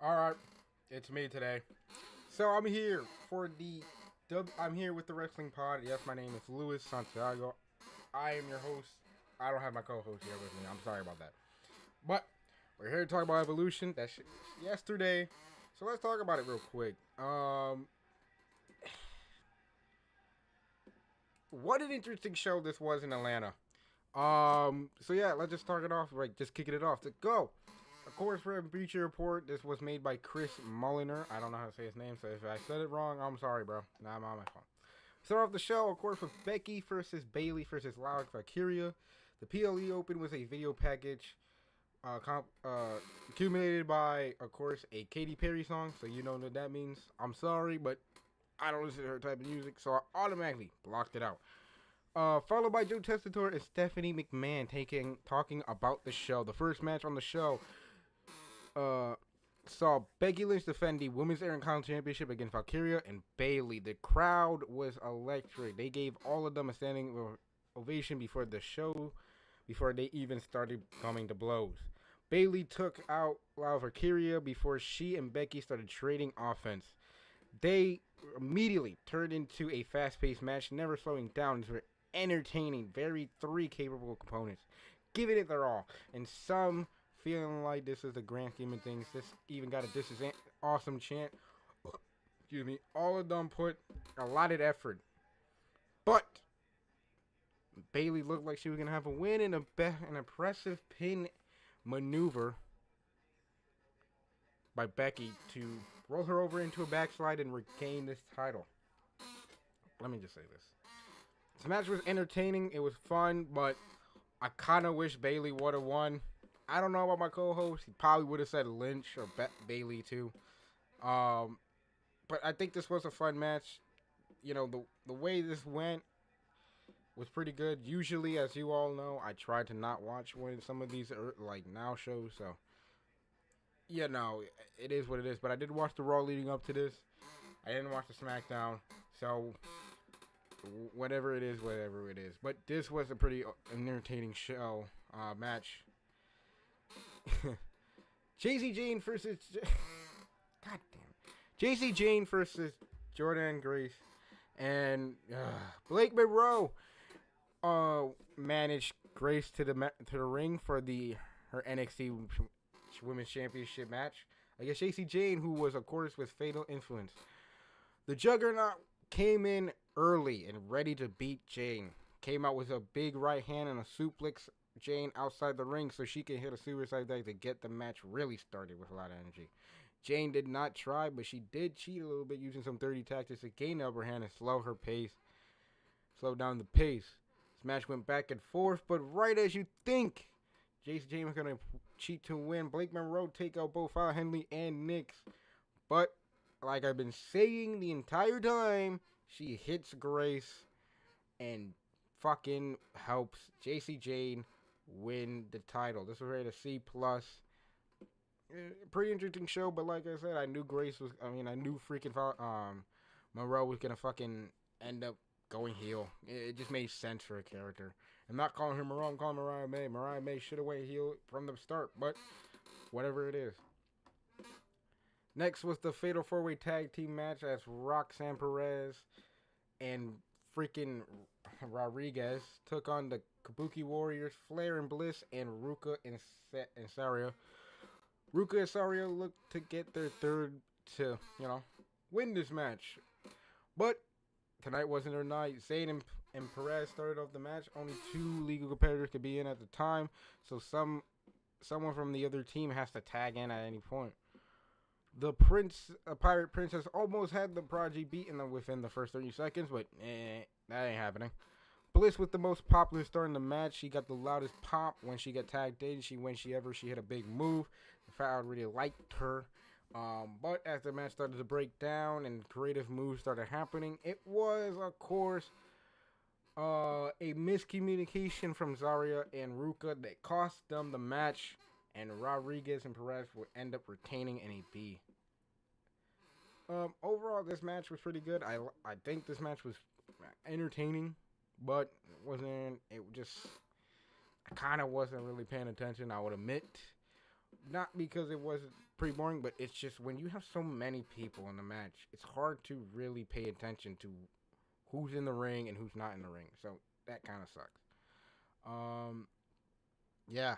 All right, it's me today. So I'm here for the. I'm here with the Wrestling Pod. Yes, my name is Luis Santiago. I am your host. I don't have my co-host here with me. I'm sorry about that. But we're here to talk about Evolution. That's yesterday. So let's talk about it real quick. What an interesting show this was in Atlanta. So yeah, let's just start it off. Right, just kicking it off. To go. Of course, for a Bleacher Report, this was made by Chris Mulliner. I don't know how to say his name, so if I said it wrong, I'm sorry, bro. Nah, I'm on my phone. Start off the show, of course, with Becky versus Bailey versus Loud Valkyria. The PLE Open was a video package accumulated by, of course, a Katy Perry song, so you know what that means. I'm sorry, but I don't listen to her type of music, so I automatically blocked it out. Followed by Joe Tessitore and Stephanie McMahon talking about the show. The first match on the show uh, saw Becky Lynch defend the Women's Intercontinental Championship against Valkyria and Bailey. The crowd was electric. They gave all of them a standing ovation before they even started coming to blows. Bailey took out Valkyria before she and Becky started trading offense. They immediately turned into a fast-paced match, never slowing down. It's entertaining, very three capable components, giving it their all. And some feeling like this is the grand scheme of things. This even got a "This is awesome" chant. Excuse me. All of them put a lot of effort, but Bailey looked like she was gonna have a win in an impressive pin maneuver by Becky to roll her over into a backslide and regain this title. Let me just say this. This match was entertaining. It was fun, but I kind of wish Bailey would have won. I don't know about my co-host. He probably would have said Lynch or Bailey too. But I think this was a fun match. You know, the way this went was pretty good. Usually, as you all know, I try to not watch when some of these are like now shows. So, you know, it is what it is. But I did watch the Raw leading up to this. I didn't watch the SmackDown. So, whatever it is, whatever it is. But this was a pretty entertaining show match. JC Jane versus God damn it. JC Jane versus Jordan Grace and Blake Monroe managed Grace to the ring for her NXT Women's Championship match against JC Jane, who was of course with Fatal Influence. The Juggernaut came in early and ready to beat Jane. Came out with a big right hand and a suplex Jane outside the ring so she could hit a suicide dive to get the match really started with a lot of energy. Jane did not try, but she did cheat a little bit using some dirty tactics to gain the upper hand and slow down the pace. This match went back and forth, but right as you think JC Jane was going to cheat to win, Blake Monroe take out both Al Henley and Nix. But like I've been saying the entire time, she hits Grace and fucking helps JC Jane win the title. This was rated a C+. Pretty interesting show, but like I said, I knew I knew freaking Monroe was gonna fucking end up going heel. It just made sense for a character. I'm not calling her Monroe, I'm calling Mariah May. Mariah May should have went heel from the start, but whatever it is. Next was the Fatal 4-Way Tag Team match as Roxanne Perez and freaking Rodriguez took on the Kabuki Warriors, Flair and Bliss, and Ruka and Saria. Ruka and Saria looked to get their third to, win this match. But tonight wasn't their night. Zayn and Perez started off the match. Only two legal competitors could be in at the time, so someone from the other team has to tag in at any point. The Pirate Princess, almost had the Prodigy beaten within the first 30 seconds, but that ain't happening. Bliss with the most popular star in the match. She got the loudest pop when she got tagged in. She hit a big move. The crowd really liked her. But as the match started to break down and creative moves started happening, it was, of course, a miscommunication from Zarya and Ruka that cost them the match, and Rodriguez and Perez would end up retaining in a B. Overall, this match was pretty good. I think this match was entertaining, but I kind of wasn't really paying attention, I would admit. not because it was pretty boring, but it's just when you have so many people in the match, it's hard to really pay attention to who's in the ring and who's not in the ring. So that kind of sucks. Yeah.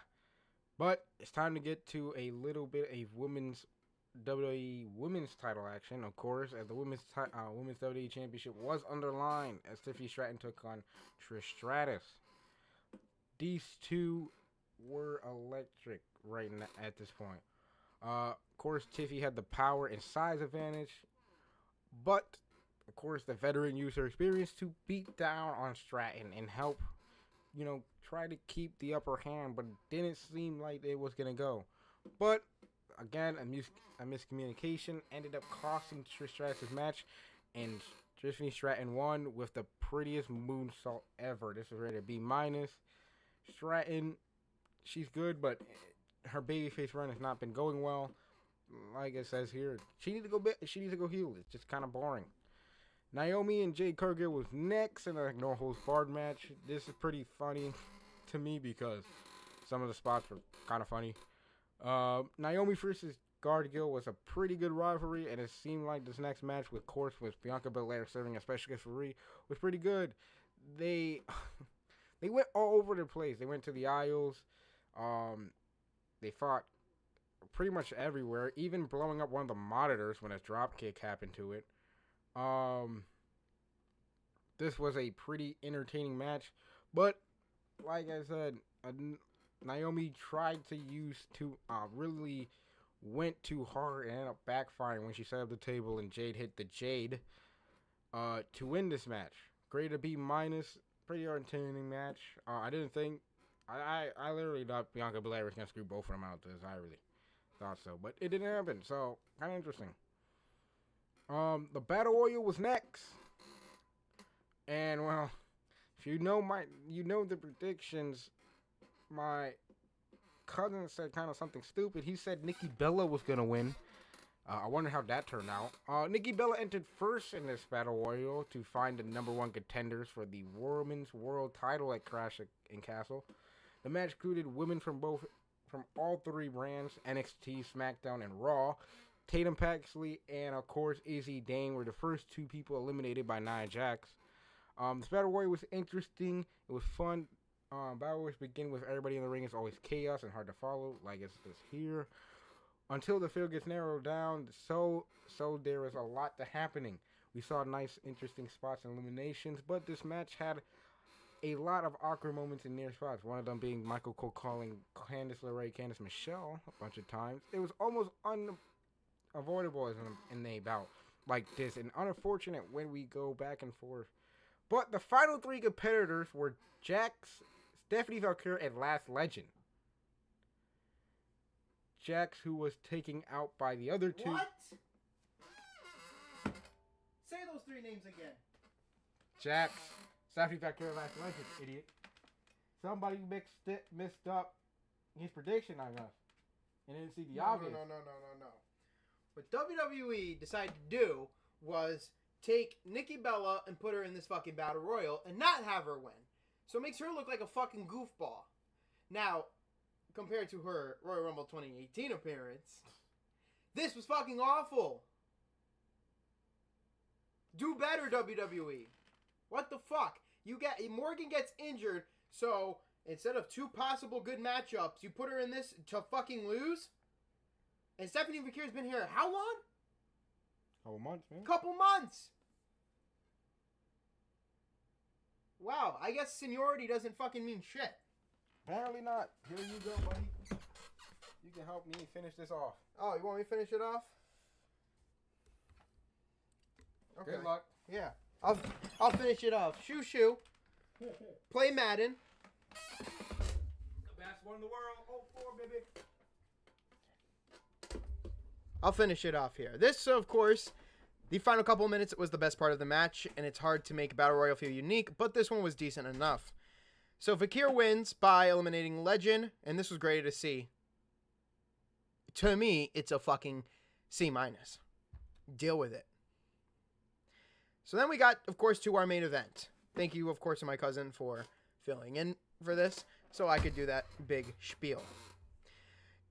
But it's time to get to a little bit of women's WWE women's title action, of course, as the women's WWE Championship was underlined as Tiffany Stratton took on Trish Stratus. These two were electric right at this point. Of course, Tiffy had the power and size advantage, but of course, the veteran used her experience to beat down on Stratton and help, try to keep the upper hand, but it didn't seem like it was gonna go. But again, a miscommunication ended up costing Trish Stratus' match, and Tiffany Stratton won with the prettiest moonsault ever. This was rated a B-. Stratton, she's good, but her babyface run has not been going well. Like it says here, she needs to go heel. It's just kind of boring. Naomi and Jade Cargill was next in a no holds barred match. This is pretty funny to me because some of the spots were kind of funny. Naomi versus Cargill was a pretty good rivalry, and it seemed like this next match, with Bianca Belair serving as special guest referee, was pretty good. They went all over the place. They went to the aisles. They fought pretty much everywhere, even blowing up one of the monitors when a dropkick happened to it. This was a pretty entertaining match, but like I said, Naomi tried to really went too hard and ended up backfiring when she set up the table and Jade hit the Jade to win this match. Grade a B-, pretty entertaining match. I literally thought Bianca Belair was gonna screw both of them out. I really thought so, but it didn't happen. So kind of interesting. The Battle Royal was next, and well, if you know the predictions, my cousin said kind of something stupid. He said Nikki Bella was gonna win. I wonder how that turned out. Nikki Bella entered first in this Battle Royal to find the number one contenders for the Women's World Title at Clash in Castle. The match included women from all three brands, NXT, SmackDown, and Raw. Tatum Paxley and, of course, Izzy Dane were the first two people eliminated by Nia Jax. This Battle Royal was interesting. It was fun. Battle Royals begin with everybody in the ring. It's always chaos and hard to follow, like it's here. Until the field gets narrowed down, so there is a lot happening. We saw nice, interesting spots and eliminations, but this match had a lot of awkward moments in near spots. One of them being Michael Cole calling Candice LeRae Candice Michelle a bunch of times. It was almost unavoidable in a bout like this, and unfortunate when we go back and forth. But the final three competitors were Jax, Stephanie Valkyrie, and Last Legend. Jax, who was taken out by the other two. What? Say those three names again. Jax, Stephanie Valkyrie, Last Legend, idiot. Somebody messed up his prediction, I guess, and didn't see the obvious. No. What WWE decided to do was take Nikki Bella and put her in this fucking Battle Royal and not have her win. So it makes her look like a fucking goofball. Now, compared to her Royal Rumble 2018 appearance, this was fucking awful. Do better, WWE. What the fuck? Morgan gets injured, so instead of two possible good matchups, you put her in this to fucking lose? And Stephanie Valkyrie's been here how long? Couple months, man. Couple months. Wow, I guess seniority doesn't fucking mean shit. Apparently not. Here you go, buddy. You can help me finish this off. Oh, you want me to finish it off? Okay. Good luck. Yeah. I'll finish it off. Shoo. Play Madden. The best one in the world. 04, baby. I'll finish it off here. This, of course, the final couple of minutes, it was the best part of the match, and it's hard to make a Battle Royal feel unique, but this one was decent enough. So Valkyrie wins by eliminating Legend, and this was great to see. To me, it's a fucking C-. Deal with it. So then we got, of course, to our main event. Thank you, of course, to my cousin for filling in for this, so I could do that big spiel.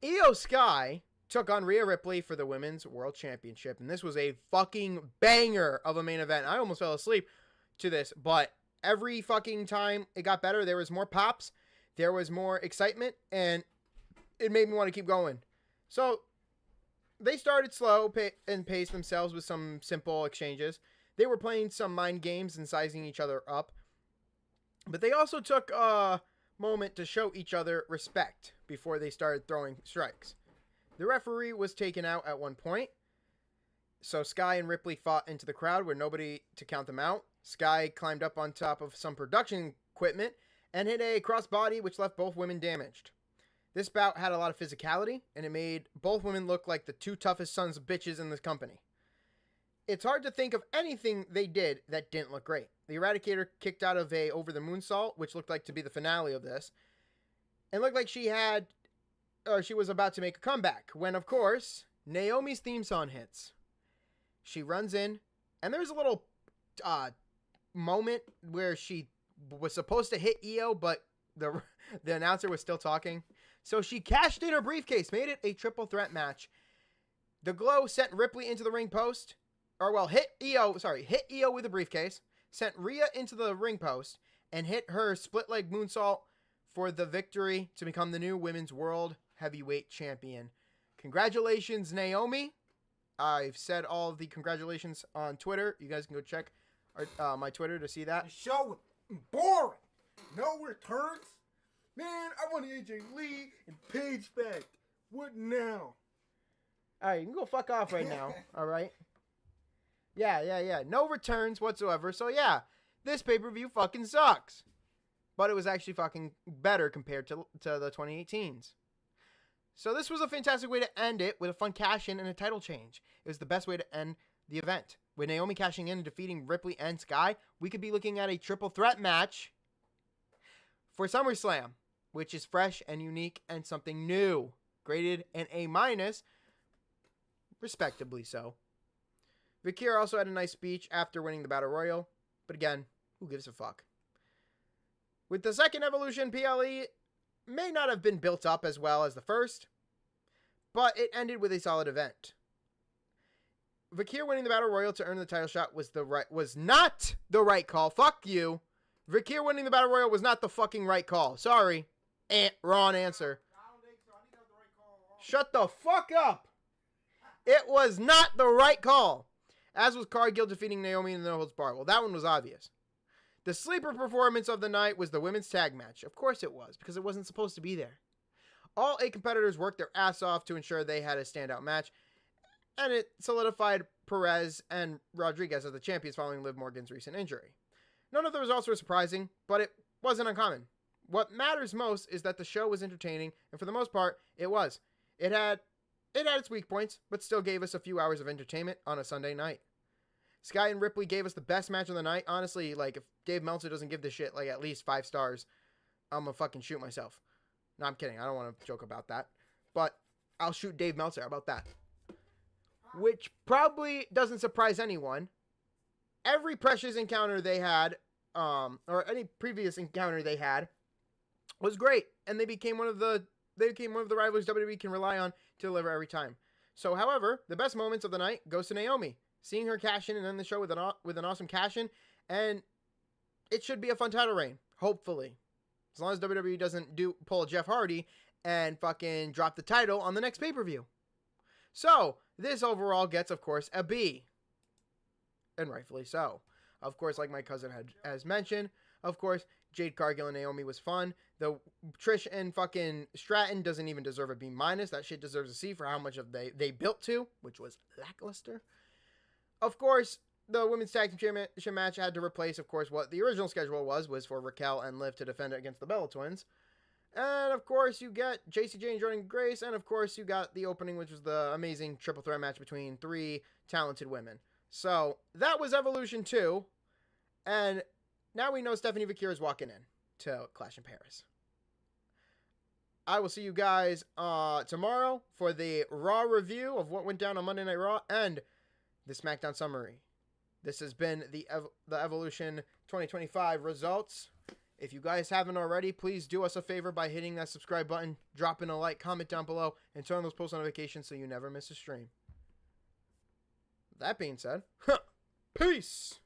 Io Sky took on Rhea Ripley for the Women's World Championship, and this was a fucking banger of a main event. I almost fell asleep to this, but every fucking time it got better, there was more pops, there was more excitement, and it made me want to keep going. So they started slow and paced themselves with some simple exchanges. They were playing some mind games and sizing each other up, but they also took a moment to show each other respect before they started throwing strikes. The referee was taken out at one point, so Sky and Ripley fought into the crowd with nobody to count them out. Sky climbed up on top of some production equipment and hit a crossbody which left both women damaged. This bout had a lot of physicality, and it made both women look like the two toughest sons of bitches in this company. It's hard to think of anything they did that didn't look great. The Eradicator kicked out of a over the moonsault, which looked like to be the finale of this, and looked like she was about to make a comeback, when, of course, Naomi's theme song hits. She runs in, and there's a little moment where she was supposed to hit Io, but the announcer was still talking. So she cashed in her briefcase, made it a triple threat match. The Glow sent Ripley into the ring post, hit Io with a briefcase, sent Rhea into the ring post, and hit her split leg moonsault for the victory to become the new Women's World Heavyweight Champion. Congratulations, Naomi. I've said all of the congratulations on Twitter. You guys can go check my Twitter to see that. The show was boring. No returns. Man, I want AJ Lee and Paige back. What now? Alright, you can go fuck off right now. Alright? Yeah. No returns whatsoever. So yeah, this pay-per-view fucking sucks. But it was actually fucking better compared to the 2018s. So this was a fantastic way to end it with a fun cash-in and a title change. It was the best way to end the event. With Naomi cashing in and defeating Ripley and Sky, we could be looking at a triple threat match for SummerSlam, which is fresh and unique and something new. Graded an A-, respectably so. Vakir also had a nice speech after winning the Battle Royal, but again, who gives a fuck? With the second Evolution, PLE may not have been built up as well as the first, but it ended with a solid event. Vakir winning the Battle Royal to earn the title shot was not the right call. Fuck you. Vakir winning the Battle Royal was not the fucking right call. Sorry. Wrong answer. Shut the fuck up. It was not the right call. As was Cargill defeating Naomi in the No Holds Barred. Well, that one was obvious. The sleeper performance of the night was the women's tag match. Of course it was, because it wasn't supposed to be there. All 8 competitors worked their ass off to ensure they had a standout match, and it solidified Perez and Rodriguez as the champions following Liv Morgan's recent injury. None of the results were surprising, but it wasn't uncommon. What matters most is that the show was entertaining, and for the most part, it was. It had its weak points, but still gave us a few hours of entertainment on a Sunday night. Sky and Ripley gave us the best match of the night. Honestly, like, if Dave Meltzer doesn't give this shit, like, at least 5 stars, I'm gonna fucking shoot myself. No, I'm kidding. I don't want to joke about that. But I'll shoot Dave Meltzer. How about that? Which probably doesn't surprise anyone. Every Precious encounter they had, or any previous encounter they had, was great. And they became one of the rivalries WWE can rely on to deliver every time. So, however, the best moments of the night goes to Naomi. Seeing her cash in and end the show with an awesome cash in, and it should be a fun title reign, hopefully. As long as WWE doesn't pull a Jeff Hardy and fucking drop the title on the next pay-per-view. So, this overall gets, of course, a B. And rightfully so. Of course, like my cousin has mentioned, of course, Jade Cargill and Naomi was fun. The Trish and fucking Stratton doesn't even deserve a B-. That shit deserves a C for how much of they built to, which was lackluster. Of course, the Women's Tag Team Championship match had to replace, of course, what the original schedule was for Raquel and Liv to defend it against the Bella Twins. And, of course, you get JCJ and Jordan Grace, and, of course, you got the opening, which was the amazing triple threat match between 3 talented women. So, that was Evolution 2, and now we know Stephanie Vakir is walking in to Clash in Paris. I will see you guys tomorrow for the Raw review of what went down on Monday Night Raw, and the SmackDown summary. This has been the Evolution 2025 results. If you guys haven't already, please do us a favor by hitting that subscribe button, dropping a like, comment down below, and turn on those post notifications so you never miss a stream. That being said, peace!